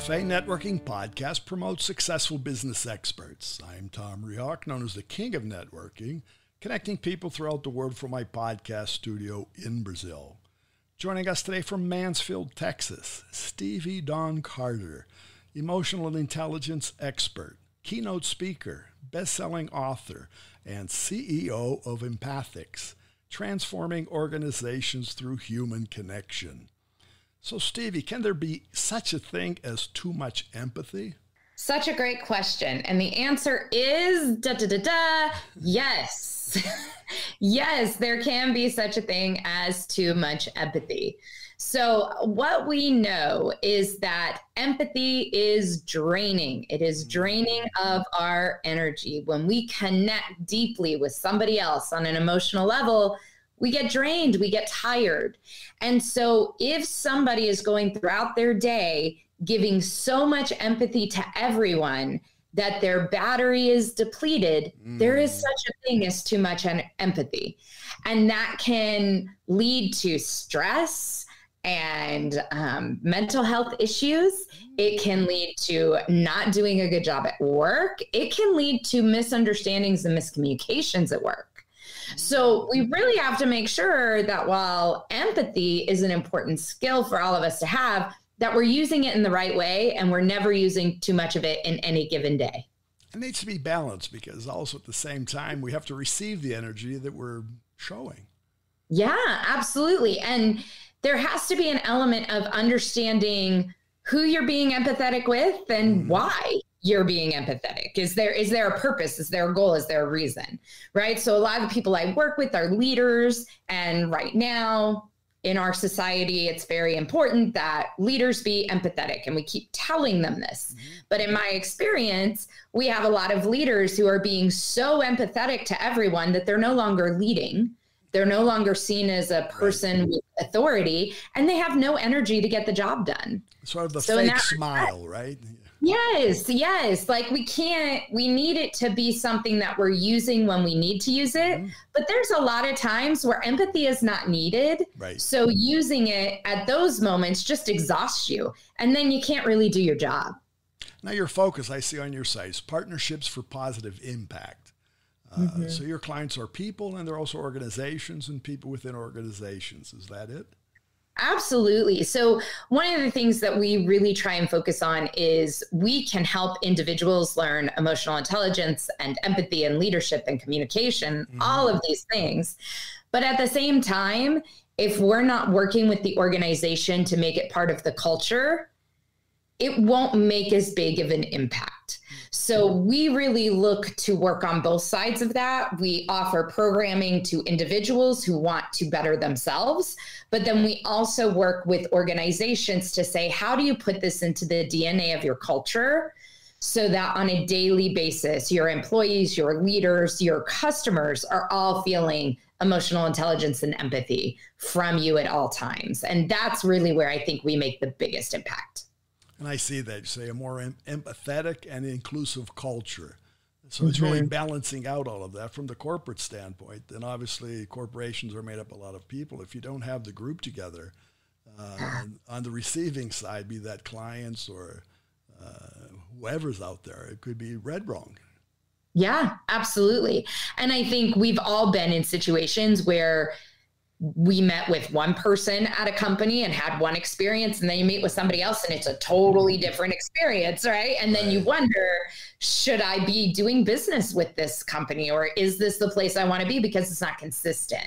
Cafe Networking podcast promotes successful business experts. I'm Tom Rehawk, known as the King of Networking, connecting people throughout the world from my podcast studio in Brazil. Joining us today from Mansfield, Texas, Stevie Dawn Carter, emotional intelligence expert, keynote speaker, best-selling author, and CEO of Empathics, transforming organizations through human connection. So, Stevie, can there be such a thing as too much empathy? Such a great question. And the answer is yes. Yes, there can be such a thing as too much empathy. So what we know is that empathy is draining. It is draining of our energy. When we connect deeply with somebody else on an emotional level, we get drained, we get tired. And so if somebody is going throughout their day giving so much empathy to everyone that their battery is depleted, there is such a thing as too much empathy. And that can lead to stress and mental health issues. It can lead to not doing a good job at work. It can lead to misunderstandings and miscommunications at work. So we really have to make sure that while empathy is an important skill for all of us to have, that we're using it in the right way and we're never using too much of it in any given day. It needs to be balanced because also at the same time, we have to receive the energy that we're showing. Yeah, absolutely. And there has to be an element of understanding who you're being empathetic with and why you're being empathetic. Is there a purpose? Is there a goal? Is there a reason? Right? So a lot of the people I work with are leaders. And right now in our society, it's very important that leaders be empathetic. And we keep telling them this. But in my experience, we have a lot of leaders who are being so empathetic to everyone that they're no longer leading. They're no longer seen as a person with authority, and they have no energy to get the job done. Sort of the fake smile, right? Yes. Like we need it to be something that we're using when we need to use it. But there's a lot of times where empathy is not needed. Right. So using it at those moments just exhausts you. And then you can't really do your job. Now your focus, I see on your site, is partnerships for positive impact. So your clients are people and they're also organizations and people within organizations. Is that it? Absolutely. So one of the things that we really try and focus on is we can help individuals learn emotional intelligence and empathy and leadership and communication, all of these things. But at the same time, if we're not working with the organization to make it part of the culture, it won't make as big of an impact. So we really look to work on both sides of that. We offer programming to individuals who want to better themselves, but then we also work with organizations to say, how do you put this into the DNA of your culture so that on a daily basis, your employees, your leaders, your customers are all feeling emotional intelligence and empathy from you at all times. And that's really where I think we make the biggest impact. And I see that you say a more empathetic and inclusive culture. So it's really balancing out all of that from the corporate standpoint. And obviously corporations are made up of a lot of people. If you don't have the group together on the receiving side, be that clients or whoever's out there, it could be read wrong. Yeah, absolutely. And I think we've all been in situations where we met with one person at a company and had one experience, and then you meet with somebody else and it's a totally different experience, right? And then you wonder, should I be doing business with this company, or is this the place I want to be, because it's not consistent?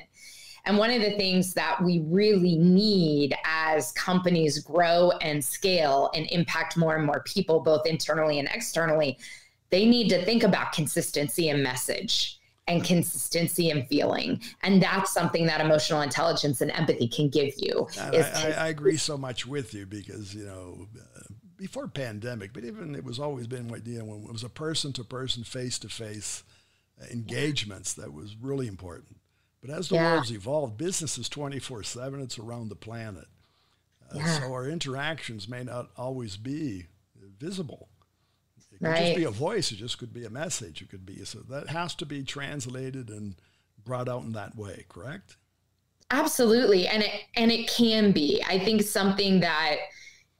And one of the things that we really need as companies grow and scale and impact more and more people, both internally and externally, they need to think about consistency in message and consistency in feeling. And that's something that emotional intelligence and empathy can give you. I agree so much with you because, before pandemic, but even it was always been when it was a person-to-person, face-to-face engagements that was really important. But as the world's evolved, business is 24/7, it's around the planet. So our interactions may not always be visible. It could just be a voice. It just could be a message. It could be. So that has to be translated and brought out in that way, correct? Absolutely. And it can be. I think something that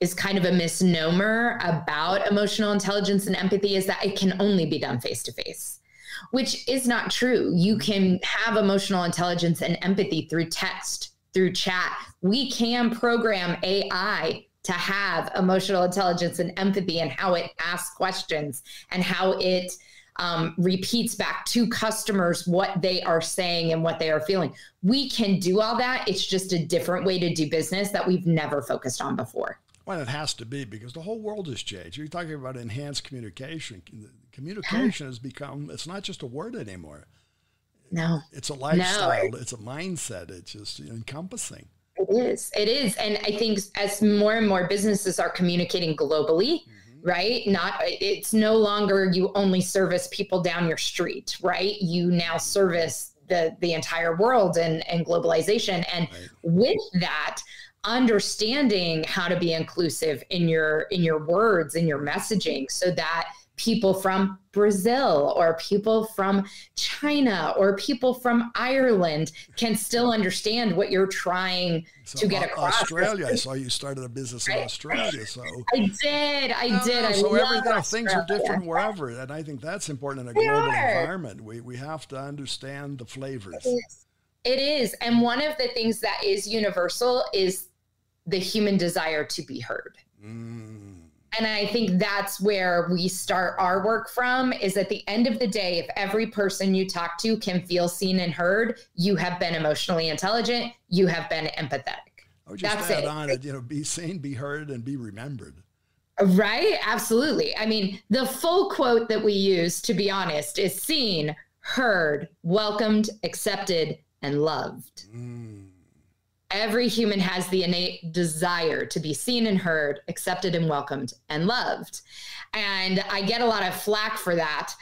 is kind of a misnomer about emotional intelligence and empathy is that it can only be done face to face, which is not true. You can have emotional intelligence and empathy through text, through chat. We can program AI to have emotional intelligence and empathy and how it asks questions and how it repeats back to customers what they are saying and what they are feeling. We can do all that. It's just a different way to do business that we've never focused on before. Well, it has to be, because the whole world has changed. You're talking about enhanced communication. Communication has become, it's not just a word anymore. No. It's a lifestyle. It's a mindset. It's just encompassing. It is. It is. And I think as more and more businesses are communicating globally, right? It's no longer you only service people down your street, right? You now service the entire world and globalization. And with that, understanding how to be inclusive in your words, in your messaging, so that people from Brazil or people from China or people from Ireland can still understand what you're trying to get across. Australia, I saw you started a business in Australia. So I did. So everything, things are different wherever, and I think that's important in a global environment. We have to understand the flavors. It is, and one of the things that is universal is the human desire to be heard. And I think that's where we start our work from, is at the end of the day, if every person you talk to can feel seen and heard, you have been emotionally intelligent, you have been empathetic. I would just add on it, be seen, be heard, and be remembered. Right? Absolutely. I mean, the full quote that we use, to be honest, is seen, heard, welcomed, accepted, and loved. Every human has the innate desire to be seen and heard, accepted and welcomed and loved. And I get a lot of flack for that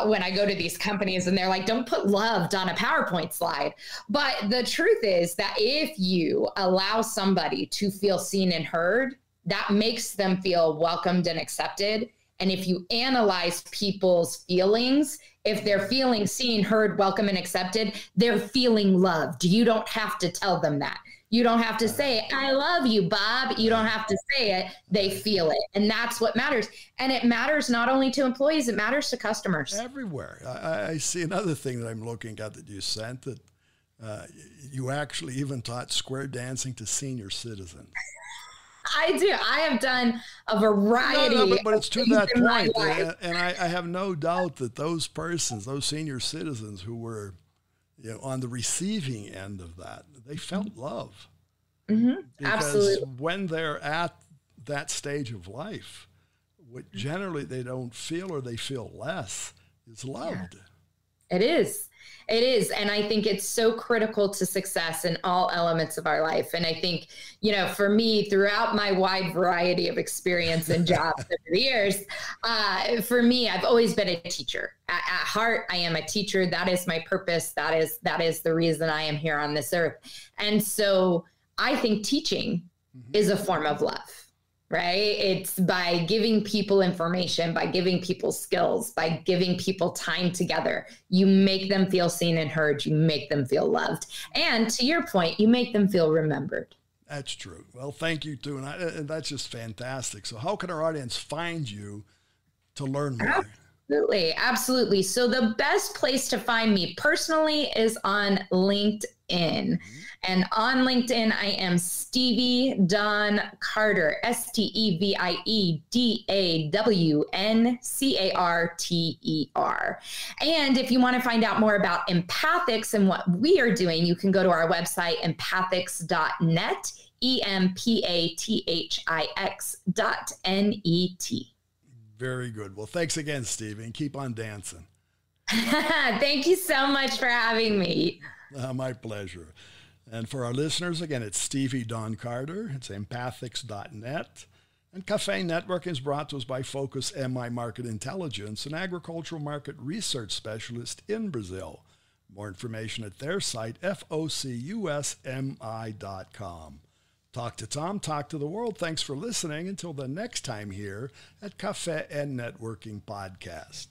when I go to these companies and they're like, don't put loved on a PowerPoint slide. But the truth is that if you allow somebody to feel seen and heard, that makes them feel welcomed and accepted. And if you analyze people's feelings, if they're feeling seen, heard, welcome, and accepted, they're feeling loved. You don't have to tell them that. You don't have to say, I love you, Bob. You don't have to say it. They feel it. And that's what matters. And it matters not only to employees, it matters to customers. Everywhere. I see another thing that I'm looking at that you sent, that you actually even taught square dancing to senior citizens. I do. I have done a variety. But it's to that point. And I have no doubt that those persons, those senior citizens who were on the receiving end of that, they felt love. Because absolutely. when they're at that stage of life, what generally they don't feel, or they feel less, is loved. Yeah. It is. It is. And I think it's so critical to success in all elements of our life. And I think, for me, throughout my wide variety of experience and jobs over the years, for me, I've always been a teacher. At heart, I am a teacher. That is my purpose. That is the reason I am here on this earth. And so I think teaching is a form of love. Right? It's by giving people information, by giving people skills, by giving people time together. You make them feel seen and heard. You make them feel loved. And to your point, you make them feel remembered. That's true. Well, thank you, too. And that's just fantastic. So how can our audience find you to learn more? Absolutely. So the best place to find me personally is on LinkedIn. And on LinkedIn, I am Stevie Dawn Carter, StevieDawnCarter. And if you want to find out more about Empathics and what we are doing, you can go to our website, empathics.net, EMPATHIX.net. Very good. Well, thanks again, Stevie, and keep on dancing. Thank you so much for having me. My pleasure. And for our listeners, again, it's Stevie Dawn Carter. It's empathics.net. And Cafe Network is brought to us by Focus MI Market Intelligence, an agricultural market research specialist in Brazil. More information at their site, focusmi.com. Talk to Tom, talk to the world. Thanks for listening. Until the next time here at Cafe and Networking Podcast.